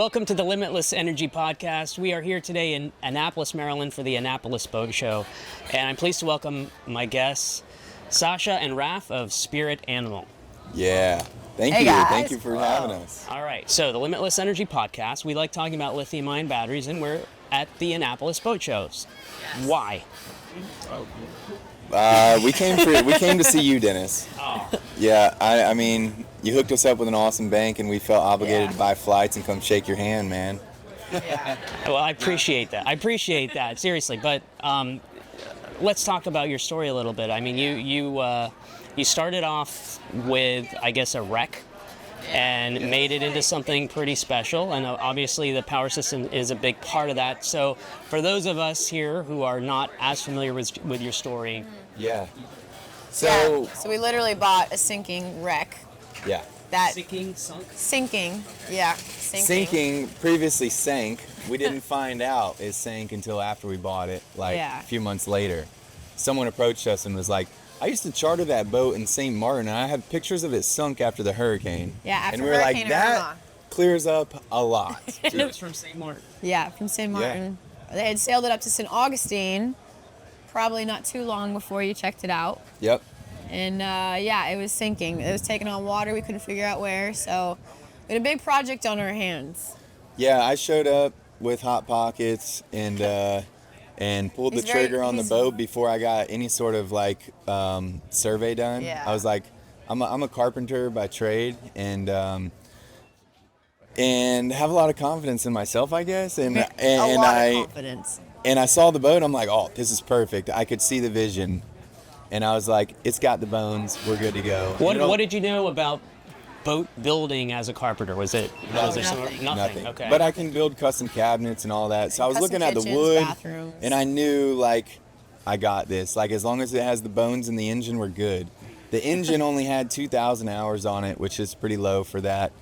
Welcome to the Limitless Energy Podcast. We are here today in Annapolis, Maryland for the Annapolis Boat Show. And I'm pleased to welcome my guests, Sascha and Raf of Spirit Animal. Yeah. Thank you. Guys. Thank you for having us. All right. So the Limitless Energy Podcast, we like talking about lithium-ion batteries, and we're at the Annapolis Boat Shows. Yes. Why? We came to see you, Dennis. Oh. Yeah, I mean, you hooked us up with an awesome bank, and we felt obligated to buy flights and come shake your hand, man. Yeah. Well, I appreciate that. Seriously. But let's talk about your story a little bit. I mean, you started off with, I guess, a wreck and made it into something pretty special. And obviously the power system is a big part of that. So for those of us here who are not as familiar with your story. Yeah. So we literally bought a sinking wreck. Yeah. Sinking. Yeah. Sinking previously sank. We didn't find out it sank until after we bought it, a few months later. Someone approached us and was like, I used to charter that boat in St. Martin, and I have pictures of it sunk after the hurricane. Yeah, after and we were Hurricane like, that Irma. clears up a lot. It was from St. Martin. Yeah, from St. Martin. Yeah. They had sailed it up to St. Augustine, probably not too long before you checked it out. Yep. And it was sinking. It was taking on water. We couldn't figure out where. So we had a big project on our hands. Yeah, I showed up with Hot Pockets and pulled the trigger on the boat before I got any sort of survey done. Yeah. I was like, I'm a carpenter by trade and have a lot of confidence in myself, I guess. And of confidence. And I saw the boat. I'm like, oh, this is perfect. I could see the vision, and I was like, it's got the bones. We're good to go. What did you know about boat building as a carpenter? Was there nothing? Okay. But I can build custom cabinets and all that. So I was looking at the wood, bathrooms. And I knew I got this. As long as it has the bones in the engine, we're good. The engine only had 2,000 hours on it, which is pretty low for that.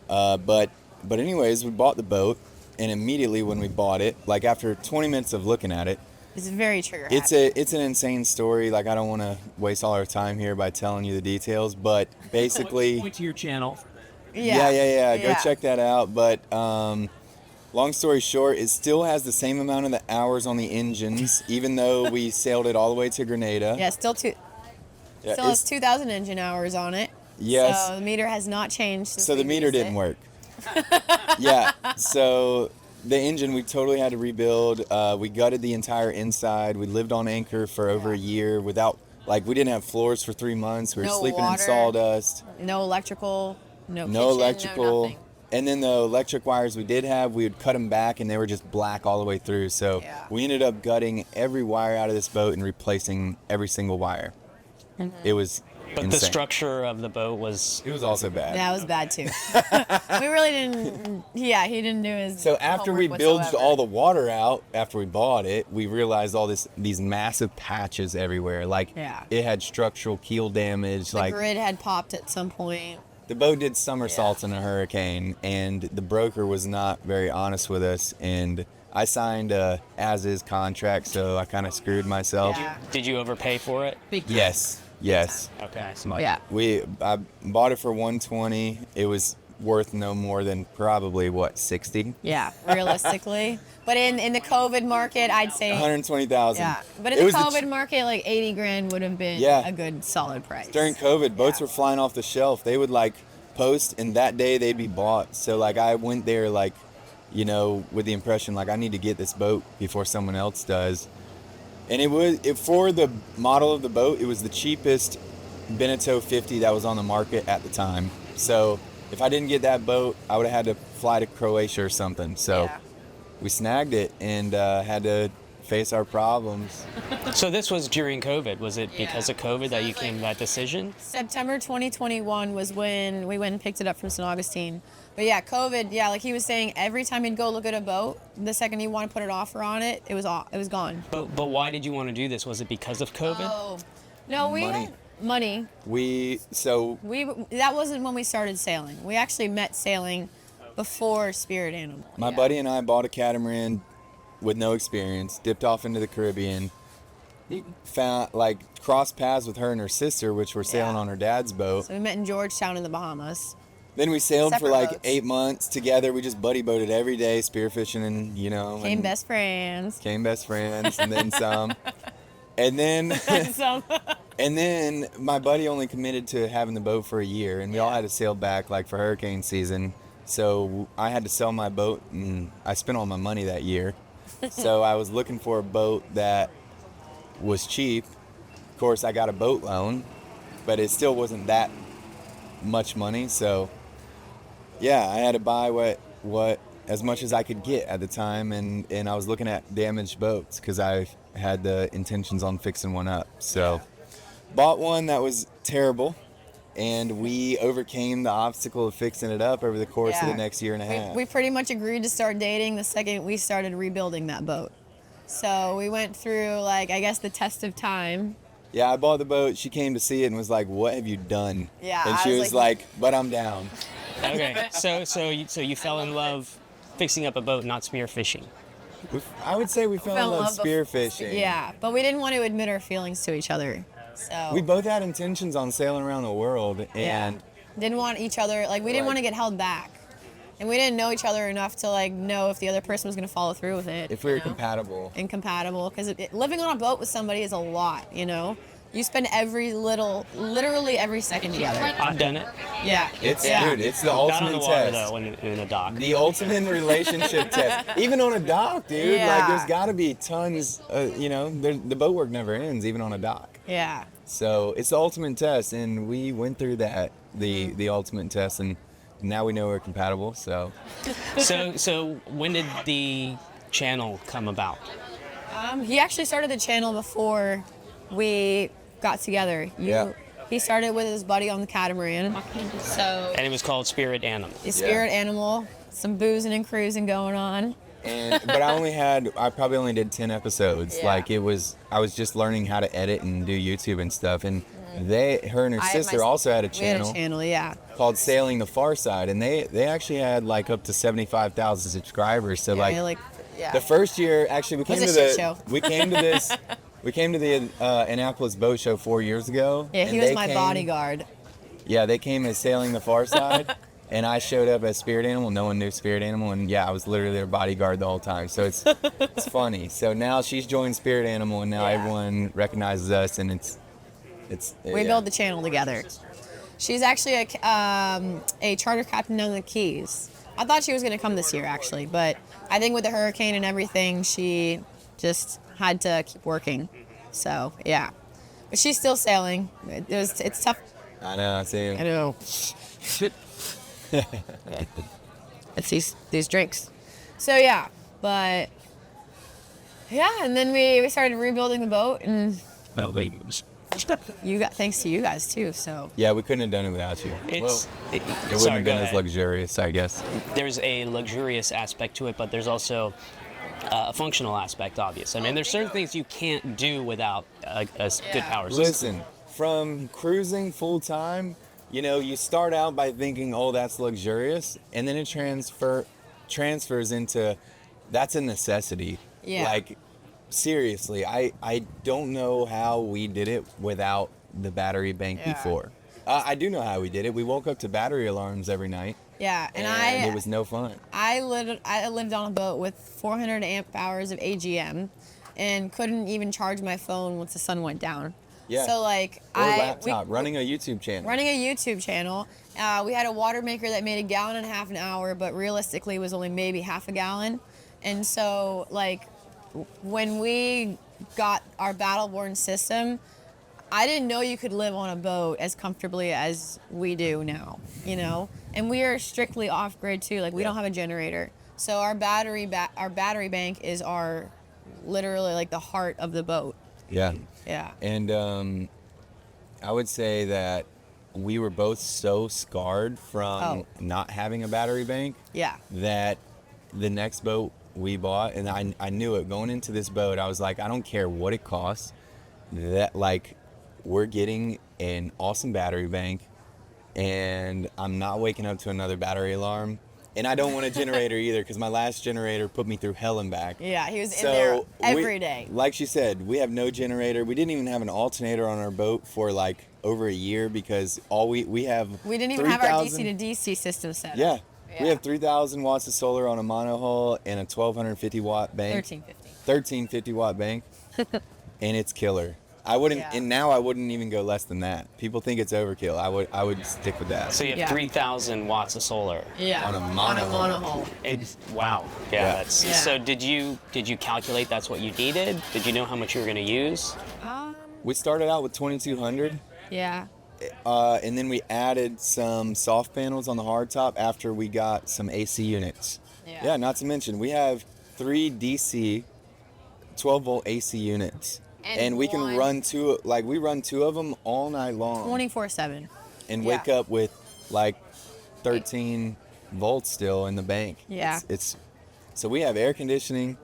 But anyways, we bought the boat, and immediately when we bought it, after 20 minutes of looking at it, it's very trigger happy. It's an insane story. I don't want to waste all our time here by telling you the details, but basically point to your channel. Yeah. Go check that out. But long story short, it still has the same amount of the hours on the engines, even though we sailed it all the way to Grenada. Yeah, still has 2,000 engine hours on it. Yes. So the meter has not changed since So the meter didn't work. Yeah. So the engine, we totally had to rebuild. We gutted the entire inside. We lived on anchor for over a year without, we didn't have floors for 3 months. We were sleeping in sawdust. No electrical, no kitchen, electrical. No nothing. And then the electric wires we did have, we would cut them back, and they were just black all the way through. So we ended up gutting every wire out of this boat and replacing every single wire. Mm-hmm. It was But insane. the structure of the boat was... It was also bad. That was bad, too. We really didn't... Yeah, he didn't do his So after we bilged all the water out, after we bought it, we realized all these massive patches everywhere. It had structural keel damage. The grid had popped at some point. The boat did somersaults in a hurricane, and the broker was not very honest with us, and I signed a as-is contract, so I kind of screwed myself. Yeah. Did you overpay for it? Yes. Okay. Yeah. I bought it for $120. It was worth no more than probably $60. Yeah, realistically. But in the COVID market, I'd say $120,000. Yeah, but in the COVID market, $80,000 would have been a good solid price. During COVID, boats were flying off the shelf. They would post, and that day they'd be bought. So I went there with the impression I need to get this boat before someone else does. And for the model of the boat, it was the cheapest Beneteau 50 that was on the market at the time. So if I didn't get that boat, I would have had to fly to Croatia or something. So we snagged it and had to face our problems. So this was during COVID. Was it because of COVID that you came to that decision? September 2021 was when we went and picked it up from St. Augustine. But COVID, like he was saying, every time you'd go look at a boat, the second you want to put an offer on it, it was gone. But why did you want to do this? Was it because of COVID? Oh, no, we had money. That wasn't when we started sailing. We actually met sailing before Spirit Animal. My buddy and I bought a catamaran with no experience, dipped off into the Caribbean, found crossed paths with her and her sister, which were sailing on her dad's boat. So we met in Georgetown in the Bahamas. Then we sailed for Separate like boats. 8 months together. We just buddy boated every day, spearfishing, and Became best friends. Became best friends, and then some. And then So, and then my buddy only committed to having the boat for a year, and we all had to sail back like for hurricane season. So I had to sell my boat, and I spent all my money that year. So I was looking for a boat that was cheap. Of course, I got a boat loan, but it still wasn't that much money. So yeah, I had to buy what as much as I could get at the time, and I was looking at damaged boats because I had the intentions on fixing one up. So bought one that was terrible, and we overcame the obstacle of fixing it up over the course of the next year and a half. we pretty much agreed to start dating the second we started rebuilding that boat. So we went through, like, I guess the test of time. Yeah, I bought the boat. She came to see it and was like, "What have you done?" Yeah, and I she was was like- like, "But I'm down." Okay, so you fell in love fixing up a boat, not spearfishing. I would say we fell in love spearfishing. Yeah, but we didn't want to admit our feelings to each other. So We both had intentions on sailing around the world, and didn't want each other, like, we didn't want to get held back. And we didn't know each other enough to, like, know if the other person was going to follow through with it. if we were you know? compatible. Incompatible, because living on a boat with somebody is a lot, you know? You spend literally every second together. I've done it. Yeah. Dude, it's the Not on the ultimate water test. though, in a dock. The ultimate relationship test. Even on a dock, dude. Yeah. Like, there's got to be tons, the boat work never ends, even on a dock. Yeah. So it's the ultimate test, and we went through that, the ultimate test, and now we know we're compatible, so. So when did the channel come about? He actually started the channel before we got together. He started with his buddy on the catamaran. So And it was called Spirit Animal. the spirit animal, some boozing and cruising going on. But I probably only did 10 episodes. Yeah. Like, I was just learning how to edit and do YouTube and stuff, and her and her I had sister my- also had a We had channel a channel, yeah. called Sailing the Far Side, and they actually had like up to 75,000 subscribers. So Yeah, the first year, actually, we came was to a shit show. we came to the Annapolis Boat Show 4 years ago. Yeah, he and was they my came- bodyguard. Yeah, they came as Sailing the Far Side, and I showed up as Spirit Animal. No one knew Spirit Animal, and yeah, I was literally their bodyguard the whole time. So it's funny. So now she's joined Spirit Animal, and now Yeah. everyone recognizes us, and it's We built the channel together. She's actually a charter captain down in the Keys. I thought she was going to come this year, actually, but I think with the hurricane and everything, she just had to keep working. So, yeah. But she's still sailing. It's tough. I know. I see. I know. It's these drinks. So, yeah. But, yeah, and then we started rebuilding the boat, and thanks to you guys, too, so. Yeah, we couldn't have done it without you. It wouldn't sorry, have go been as ahead. luxurious, I guess. There's a luxurious aspect to it, but there's also a functional aspect, obvious. I mean, there's certain things you can't do without a good power system. Listen, from cruising full time, you start out by thinking, oh, that's luxurious, and then it transfers into that's a necessity. Yeah. Like, seriously, I don't know how we did it without the battery bank Yeah. before. I do know how we did it. We woke up to battery alarms every night, Yeah, and it was no fun. I lived on a boat with 400 amp hours of AGM, and couldn't even charge my phone once the sun went down. Yeah. So like Or laptop, we- running a YouTube channel. running a YouTube channel. We had a water maker that made 1.5 gallons an hour, but realistically was only maybe half a gallon. And so like when we got our battle-born system, I didn't know you could live on a boat as comfortably as we do now, And we are strictly off-grid too. Like we don't have a generator, so our battery bank is literally like the heart of the boat. Yeah. Yeah. And I would say that we were both so scarred from not having a battery bank Yeah. that the next boat we bought, and I knew it going into this boat, I was like, I don't care what it costs, that like we're getting an awesome battery bank, and I'm not waking up to another battery alarm, and I don't want a generator either, because my last generator put me through hell and back. Yeah, he was in there every day. Like she said, we have no generator. We didn't even have an alternator on our boat for like over a year because all we have. We didn't even have our DC to DC system set up. Yeah. We have 3,000 watts of solar on a monohull and a 1,250 watt bank. 1350 watt bank, and it's killer. I wouldn't, and now I wouldn't even go less than that. People think it's overkill. I would stick with that. So you have 3,000 watts of solar. Yeah. On a monohull. Wow. Yeah. That's. So did you calculate that's what you needed? Did you know how much you were going to use? We started out with 2,200. Yeah. And then we added some soft panels on the hardtop after we got some AC units. Yeah. Not to mention we have 3 DC 12-volt AC units. And we can run we run 2 of them all night long. 24/7. And wake up with like 13 volts still in the bank. Yeah. So we have air conditioning,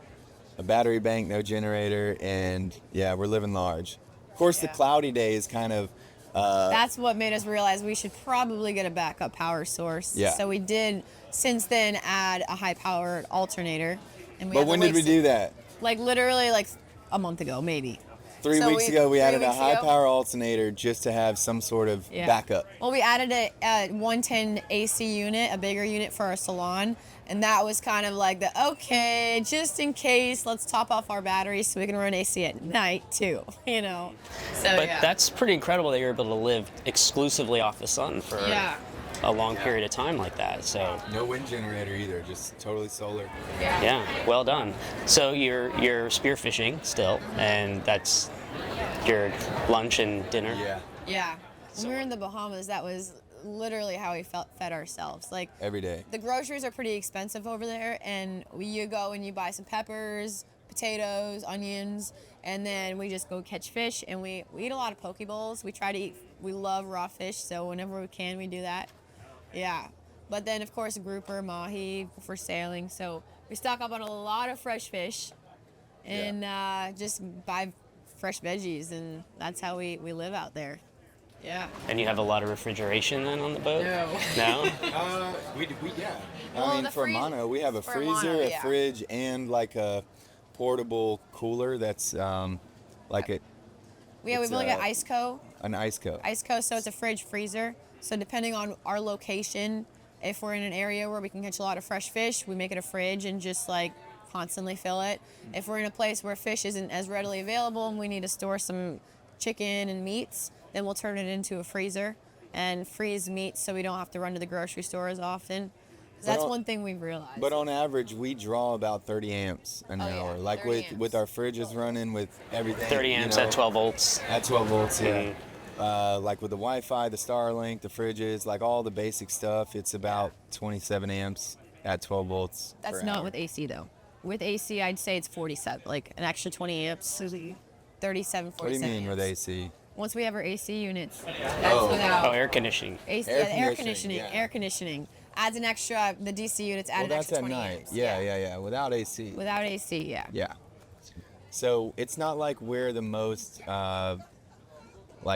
a battery bank, no generator, and we're living large. Of course, the cloudy day is kind of... that's what made us realize we should probably get a backup power source. Yeah. So we did, since then, add a high-powered alternator. But when did we do that? Like literally like a month ago, maybe. 3 weeks ago, we added a high-power alternator just to have some sort of backup. Well, we added a 110 AC unit, a bigger unit for our salon, and that was kind of like just in case, let's top off our batteries so we can run AC at night too, you know. So, but that's pretty incredible that you're able to live exclusively off the sun for a long period of time like that. So no wind generator either, just totally solar. Yeah, well done. So you're spearfishing still, and that's your lunch and dinner. Yeah. When we were in the Bahamas, that was literally how we fed ourselves. Like every day. The groceries are pretty expensive over there, and you go and you buy some peppers, potatoes, onions, and then we just go catch fish. And we eat a lot of poke bowls. We love raw fish, so whenever we can, we do that. Yeah, but then of course grouper, mahi for sailing. So we stock up on a lot of fresh fish, and just buy fresh veggies, and that's how we live out there. Yeah. And you have a lot of refrigeration then on the boat? No. I mean, for mono, we have a freezer, a fridge, and like a portable cooler that's We have like an ice co. An ice co. Ice co. So it's a fridge freezer. So depending on our location, if we're in an area where we can catch a lot of fresh fish, we make it a fridge and just like constantly fill it. If we're in a place where fish isn't as readily available and we need to store some chicken and meats, then we'll turn it into a freezer and freeze meats so we don't have to run to the grocery store as often. That's one thing we've realized. But on average, we draw about 30 amps an hour. Like with our fridges running, with everything. 30 amps at 12 volts. At 12 volts, yeah. Like with the Wi-Fi, the Starlink, the fridges, like all the basic stuff, it's about 27 amps at 12 volts. That's not with AC though. With AC, I'd say it's 47, like an extra 20 amps, 37, 47 What do you mean amps. with AC? Once we have our AC units, that's without air conditioning. AC, air conditioning. Adds an extra, the DC units add an extra 20 amps. Yeah. Without AC. Without AC, yeah. Yeah. So it's not like we're the most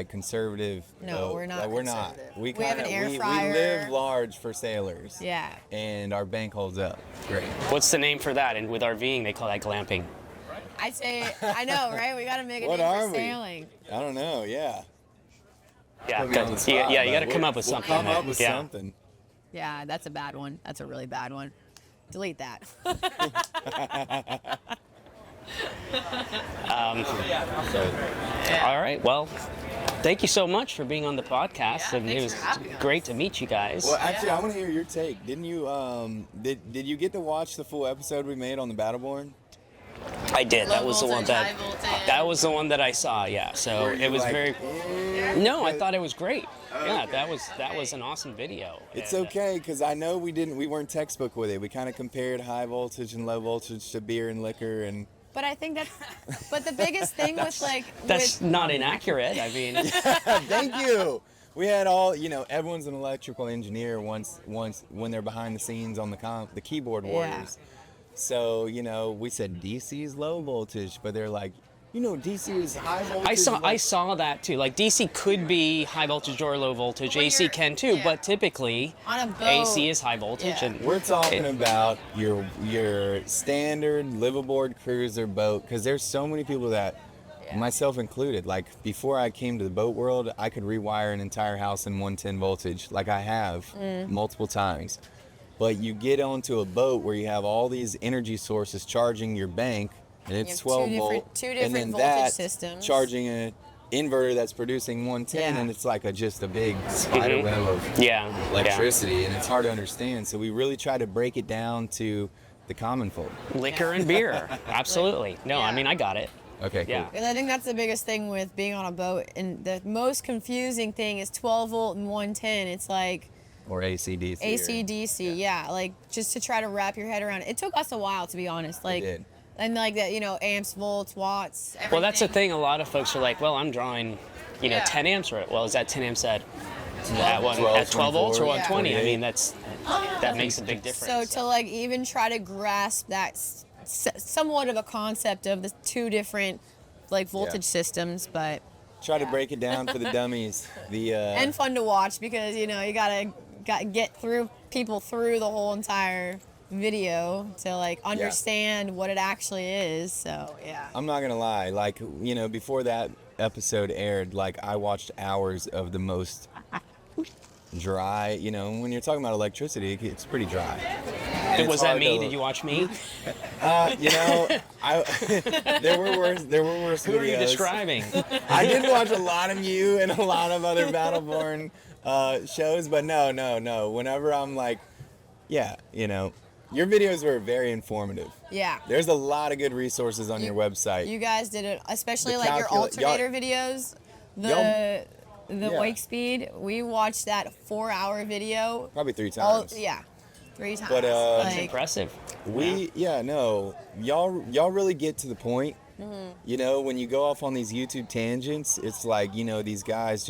conservative. No, we're not. We're not. We have an air fryer. We live large for sailors. Yeah. And our bank holds up. Great. What's the name for that? And with RVing, they call that glamping. I'd say, I know, right? We got to make a name for sailing. I don't know. Yeah. Yeah. You got to come up with something. Come up with something. Yeah, that's a bad one. That's a really bad one. Delete that. All right. Well, thank you so much for being on the podcast. And it was great to meet you guys. Well, actually, I want to hear your take. Didn't you? Did you get to watch the full episode we made on the Battleborn? I did. That was the one that I saw. Yeah. So it was very. No, I thought it was great. Yeah, that was an awesome video. It's okay, because I know we weren't textbook with it. We kind of compared high voltage and low voltage to beer and liquor and. But I think but the biggest thing was that's not inaccurate. I mean. Thank you. We had all, everyone's an electrical engineer once when they're behind the scenes on the keyboard warriors. So, we said DC is low voltage, but they're like, DC is high voltage. I saw that too. Like DC could be high voltage or low voltage. AC can too, but typically on a boat, AC is high voltage. Yeah. And we're talking about your standard liveaboard cruiser boat, because there's so many people that myself included. Like before I came to the boat world, I could rewire an entire house in 110 voltage, like I have multiple times. But you get onto a boat where you have all these energy sources charging your bank, and it's 12 volt, two and different then voltage that systems. charging an inverter that's producing 110, Yeah. and it's like just a big spider web of electricity, and it's hard to understand. So we really try to break it down to the common folk. Liquor and beer. Absolutely. No, I mean, I got it. Okay, cool. Yeah. And I think that's the biggest thing with being on a boat. And the most confusing thing is 12 volt and 110. It's like Or AC/DC. AC/DC, yeah. Like just to try to wrap your head around it. It took us a while, to be honest. Like, It did. And like that, amps, volts, watts. Well, that's the everything. thing. A lot of folks are like, well, I'm drawing, 10 amps. Or, well, is that 10 amps at 12 volts or 120? Yeah. I mean, that makes a big difference. So to like even try to grasp that somewhat of a concept of the two different like voltage systems, but Try to break it down for the dummies. and fun to watch because you gotta get people through the whole entire video to like understand what it actually is. So yeah. I'm not gonna lie, like, before that episode aired, like I watched hours of the most dry, when you're talking about electricity, it's pretty dry. And Was it's that hard me? to- Did you watch me? there were worse Who are you videos. describing? I did watch a lot of you and a lot of other Battleborn shows, but no. Whenever I'm like, your videos were very informative. Yeah. There's a lot of good resources on your website. You guys did it, especially The like your alternator y'all- videos. y'all- The wake speed. We watched that 4-hour video. Probably 3 times. 3 times. But, That's Like, impressive. Y'all really get to the point. Mm-hmm. When you go off on these YouTube tangents, it's like, these guys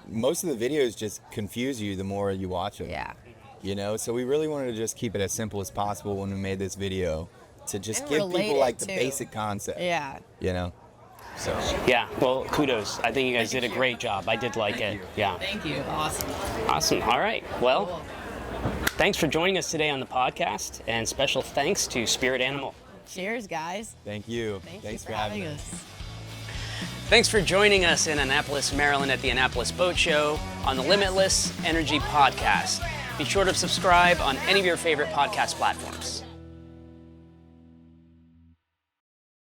most of the videos just confuse you the more you watch them. Yeah. So we really wanted to just keep it as simple as possible when we made this video to just And give relate people it, like the too. basic concept. Yeah. So Yeah, well, kudos. I think you guys did a great job. I did like it. Yeah. Thank you. Awesome. Awesome. All right. Well, thanks for joining us today on the podcast, and special thanks to Spirit Animal. Cheers, guys. thank you. Thanks for having us. Thanks for joining us in Annapolis, Maryland at the Annapolis Boat Show on the Limitless Energy Podcast. Be sure to subscribe on any of your favorite podcast platforms.